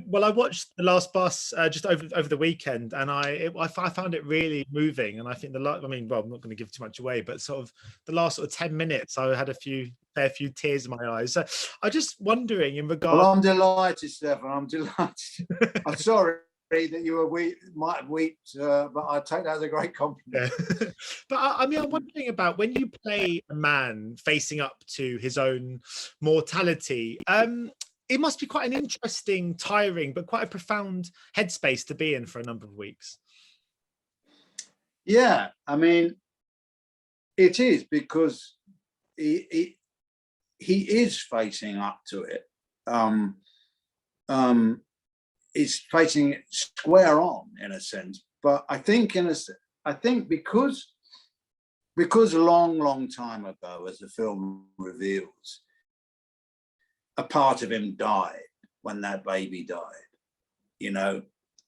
Well, I watched The Last Bus just over the weekend, and I found it really moving. And I think I mean, well, I'm not going to give too much away, but sort of the last sort of 10 minutes, I had a fair few tears in my eyes. So I'm just wondering in regard. Well, I'm delighted, Stefan. I'm delighted. I'm sorry that you might have wept, but I take that as a great compliment. Yeah. But I mean, I'm wondering about when you play a man facing up to his own mortality. It must be quite an interesting, tiring, but quite a profound headspace to be in for a number of weeks. Yeah, I mean, it is, because he is facing up to it. He's facing it square on, in a sense. But I think because a long time ago, as the film reveals, a part of him died when that baby died, you know,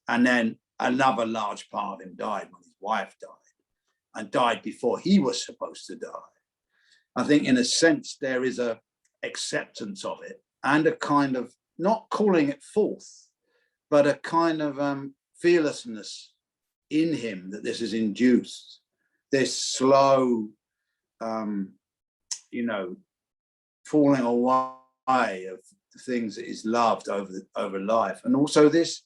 and then another large part of him died when his wife died, and died before he was supposed to die. I think in a sense there is a acceptance of it, and a kind of, not calling it forth, but a kind of fearlessness in him that this has induced, this slow, you know, falling away of the things that is loved over life, and also this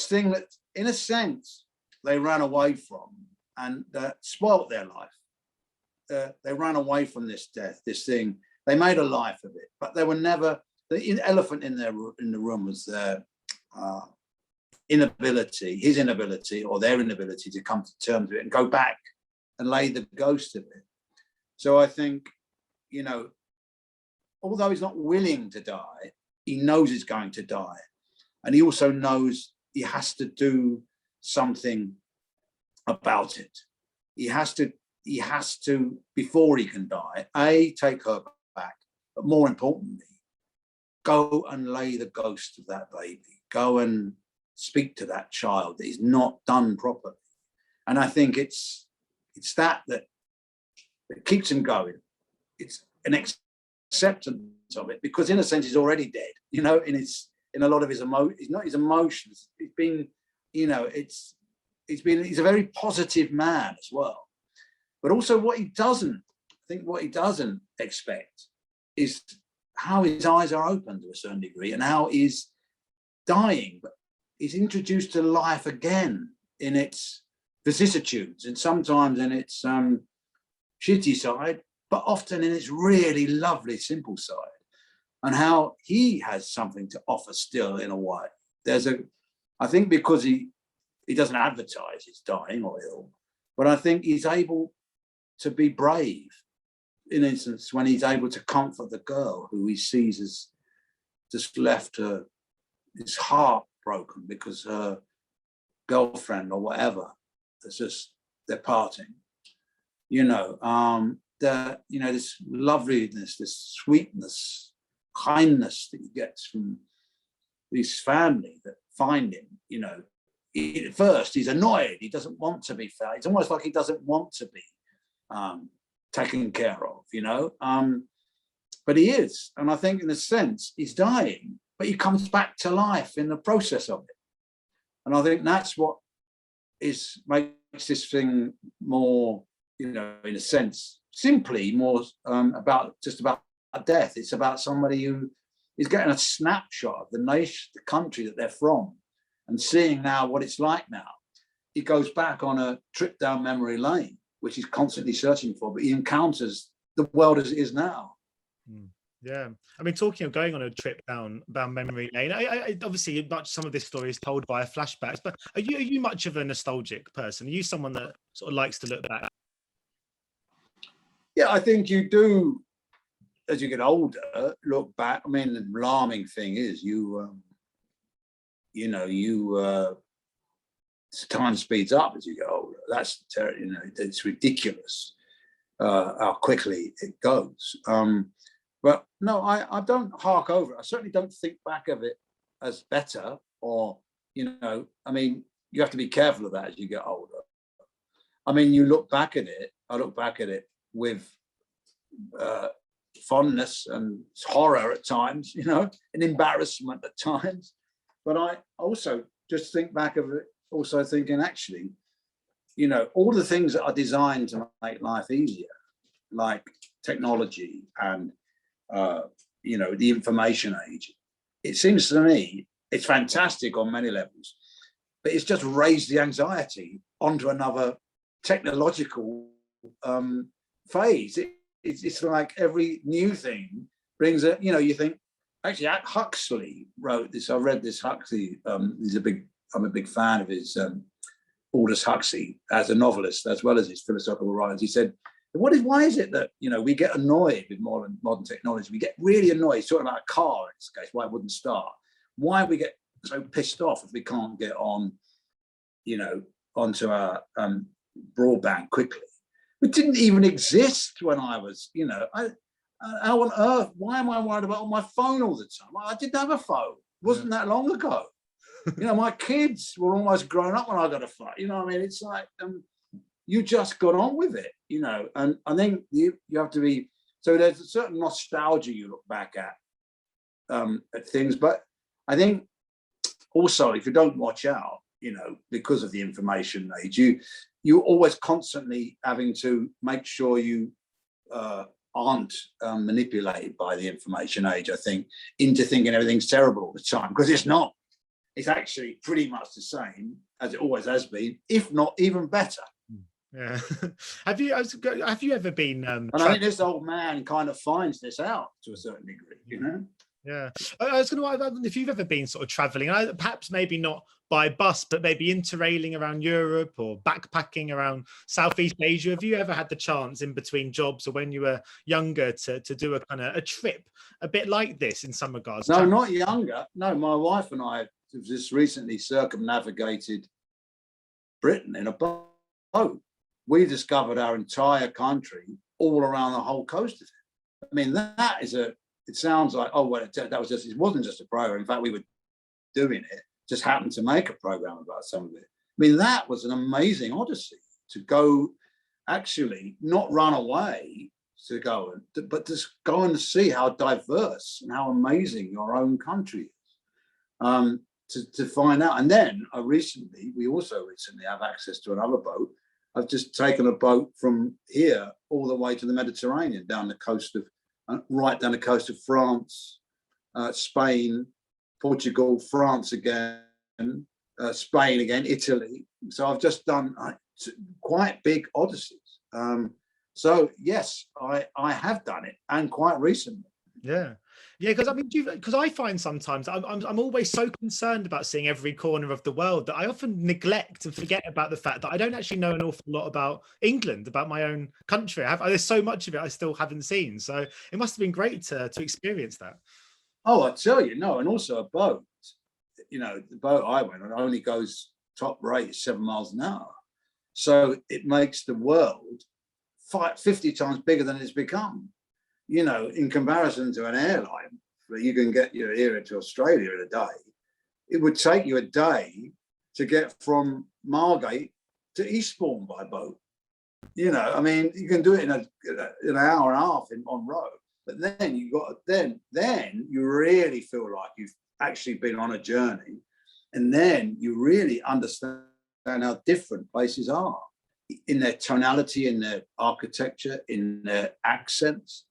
thing that, in a sense, they ran away from, and that spoilt their life. They ran away from this death, this thing. They made a life of it, but they were never. The elephant in the room was their his inability, or their inability, to come to terms with it and go back and lay the ghost of it. So I think, you know, although he's not willing to die, he knows he's going to die. And he also knows he has to do something about it. He has to, before he can die, take her back, but more importantly, go and lay the ghost of that baby. Go and speak to that child that he's not done properly. And I think it's that keeps him going. It's an acceptance of it, because in a sense he's already dead, you know, in a lot of his emotions. It's been, you know, he's a very positive man as well. But also what he doesn't expect is how his eyes are open to a certain degree, and how he's dying, but he's introduced to life again in its vicissitudes, and sometimes in its shitty side, but often in its really lovely, simple side, and how he has something to offer still, in a way. I think because he doesn't advertise he's dying or ill, but I think he's able to be brave, in instance, when he's able to comfort the girl who he sees as just left his heart broken because her girlfriend or whatever, they're parting. You know, this loveliness, this sweetness, kindness that he gets from this family that find him. You know, at first he's annoyed. He doesn't want to be found. It's almost like he doesn't want to be taken care of, you know. But he is, and I think in a sense he's dying, but he comes back to life in the process of it. And I think that's what makes this thing more, you know, in a sense, simply more about death. It's about somebody who is getting a snapshot of the nation, the country that they're from, and seeing now what it's like now. He goes back on a trip down memory lane, which he's constantly searching for, but he encounters the world as it is now. Yeah, I mean, talking of going on a trip down memory lane, I obviously much some of this story is told via flashbacks, but are you much of a nostalgic person? Are you someone that sort of likes to look back? Yeah, I think you do, as you get older, look back. I mean, the alarming thing is time speeds up as you get older. That's, you know, it's ridiculous how quickly it goes. But no, I don't hark over it. I certainly don't think back of it as better, or, you know, I mean, you have to be careful of that as you get older. I mean, you look back at it, I look back at it with fondness and horror at times, you know, and embarrassment at times. But I also just think back of it, also thinking, actually, you know, all the things that are designed to make life easier, like technology and, you know, the information age, it seems to me it's fantastic on many levels, but it's just raised the anxiety onto another technological phase. It's like every new thing brings it, you know, you think, actually Huxley wrote this, I read this Huxley, I'm a big fan of his Aldous Huxley as a novelist, as well as his philosophical writings. He said, why is it that, you know, we get annoyed with modern technology? We get really annoyed. He's talking about a car in this case, why it wouldn't start. Why we get so pissed off if we can't get on, you know, onto our broadband quickly. It didn't even exist when I was, you know, how on earth, why am I worried about on my phone all the time? I didn't have a phone. It wasn't that long ago. You know, my kids were almost grown up when I got a phone. You know what I mean? It's like, you just got on with it, you know, and I think you have to be, so there's a certain nostalgia you look back at things, but I think also if you don't watch out, you know, because of the information age, you're always constantly having to make sure you aren't manipulated by the information age, I think, into thinking everything's terrible all the time, because it's not. It's actually pretty much the same as it always has been, if not even better. Yeah. Have you ever been and I think this old man kind of finds this out to a certain degree, you know? Yeah, I was going to ask if you've ever been sort of traveling, perhaps maybe not by bus, but maybe interrailing around Europe or backpacking around Southeast Asia. Have you ever had the chance in between jobs or when you were younger to do a kind of a trip a bit like this in some regards? No, not younger. No, my wife and I have just recently circumnavigated Britain in a boat. We discovered our entire country all around the whole coast of it. I mean, that is it sounds like, oh, well, it wasn't just a program. In fact, we were doing it, just happened to make a program about some of it. I mean, that was an amazing odyssey to go, actually not run away to go, but just go and see how diverse and how amazing your own country is. To find out. And then we also recently have access to another boat. I've just taken a boat from here all the way to the Mediterranean, down the coast of, right down the coast of France, Spain, Portugal, France again, Spain again, Italy. So I've just done quite big odysseys. So yes, I have done it, and quite recently. Yeah. Yeah, because I mean, because I find sometimes I'm always so concerned about seeing every corner of the world that I often neglect and forget about the fact that I don't actually know an awful lot about England, about my own country. There's so much of it I still haven't seen. So it must have been great to experience that. Oh, I tell you, no, and also a boat. You know, the boat I went on only goes top rate 7 miles an hour, so it makes the world 50 times bigger than it's become. You know, in comparison to an airline where you can get your here to Australia in a day, it would take you a day to get from Margate to Eastbourne by boat. You know, I mean, you can do it in an hour and a half on road, but then then you really feel like you've actually been on a journey, and then you really understand how different places are in their tonality, in their architecture, in their accents,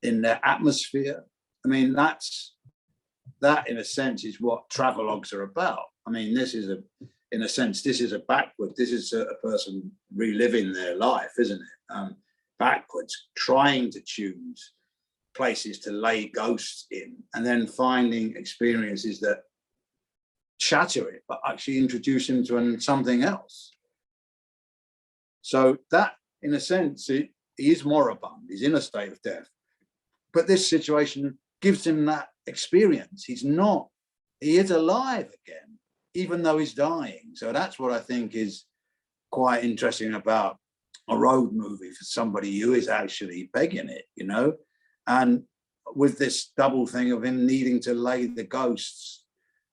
in their atmosphere. I mean, that in a sense is what travelogues are about. I mean, this is a backward, this is a person reliving their life, isn't it? Backwards, trying to choose places to lay ghosts in, and then finding experiences that shatter it, but actually introduce him to something else. So that, in a sense, he is moribund, he's in a state of death. But this situation gives him that experience. He is alive again, even though he's dying. So that's what I think is quite interesting about a road movie for somebody who is actually begging it, you know? And with this double thing of him needing to lay the ghosts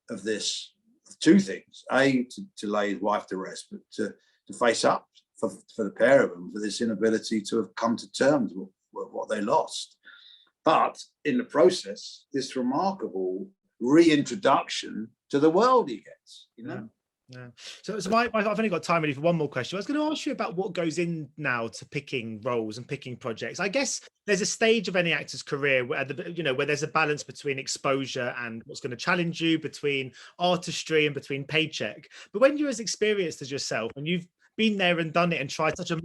of this, two things: to lay his wife to rest, but to face up for the pair of them, for this inability to have come to terms with what they lost. But in the process, this remarkable reintroduction to the world he gets, you know. Yeah. So I've only got time really for one more question. I was going to ask you about what goes in now to picking roles and picking projects. I guess there's a stage of any actor's career where where there's a balance between exposure and what's going to challenge you, between artistry and between paycheck. But when you're as experienced as yourself and you've been there and done it and tried such a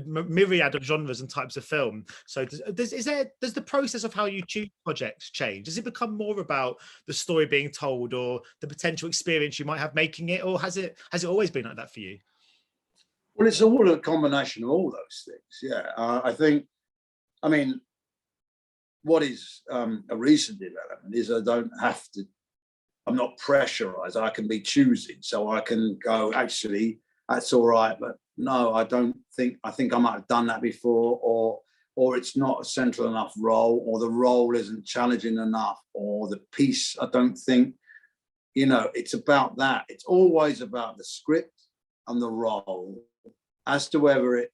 myriad of genres and types of film, so does the process of how you choose projects change? Does it become more about the story being told or the potential experience you might have making it, or has it always been like that for you? Well, it's all a combination of all those things. Yeah, I mean, what is a recent development is I'm not pressurized. I can be choosy, so I can go, actually, that's all right, but no, I think I might have done that before, or it's not a central enough role, or the role isn't challenging enough, or the piece, I don't think, it's about that. It's always about the script and the role, as to whether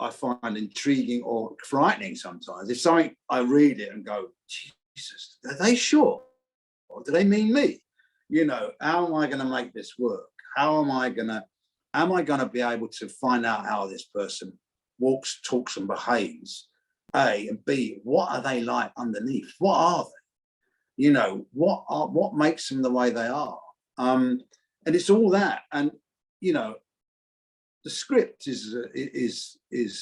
I find intriguing or frightening sometimes. If something, I read it and go, Jesus, are they sure? Or do they mean me? How am I going to make this work? How am I going to be able to find out how this person walks, talks, and behaves? A, and B, what are they like underneath? What are they? What makes them the way they are? And it's all that. And the script is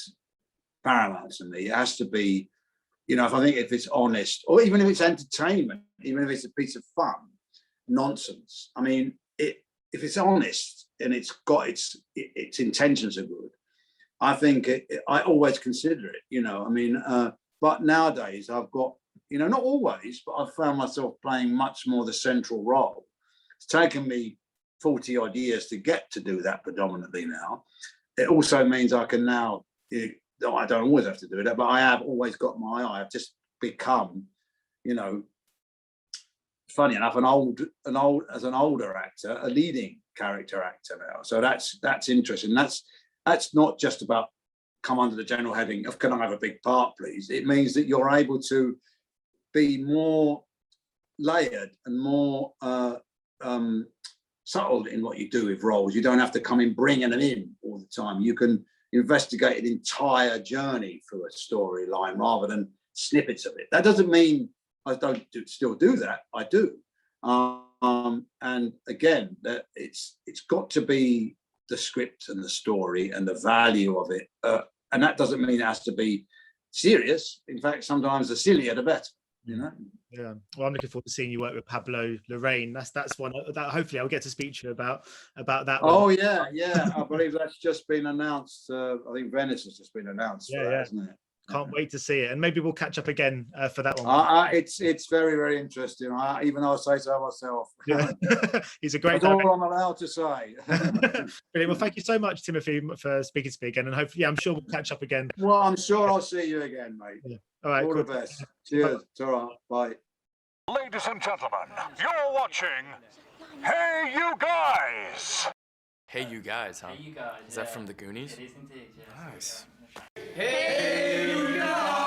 paramount to me. It has to be, if it's honest, or even if it's entertainment, even if it's a piece of fun, nonsense. I mean, if it's honest and it's got its intentions are good, I think I always consider it. But nowadays I've got, not always, but I've found myself playing much more the central role. It's taken me 40 odd years to get to do that predominantly now. It also means I can now, I don't always have to do that, but I have always got my eye. I've just become, funny enough, as an older actor, a leading character actor now. So that's interesting. That's not just about come under the general heading of can I have a big part, please? It means that you're able to be more layered and more subtle in what you do with roles. You don't have to come in bringing them in all the time. You can investigate an entire journey through a storyline rather than snippets of it. That doesn't mean I don't still do that. I do. And again, that it's got to be the script and the story and the value of it. And that doesn't mean it has to be serious. In fact, sometimes the sillier the better. Yeah. Well, I'm looking forward to seeing you work with Pablo Larraín. That's one that hopefully I'll get to speak to you about that one. Oh yeah. I believe that's just been announced. I think Venice has just been announced. Yeah, hasn't it? Can't wait to see it, and maybe we'll catch up again for that one. It's very, very interesting. Even though I say so myself. Yeah. He's a great. That's all I'm allowed to say. Brilliant. Well, thank you so much, Timothy, for speaking to me again, and hopefully, I'm sure we'll catch up again. Well, I'm sure I'll see you again, mate. Yeah. All right. All the best. Cheers. All right. Bye. Ladies and gentlemen, you're watching Hey You Guys. Hey You Guys, huh? Hey You Guys. Is that from the Goonies? It is indeed, yes. Nice. Hey You Guys!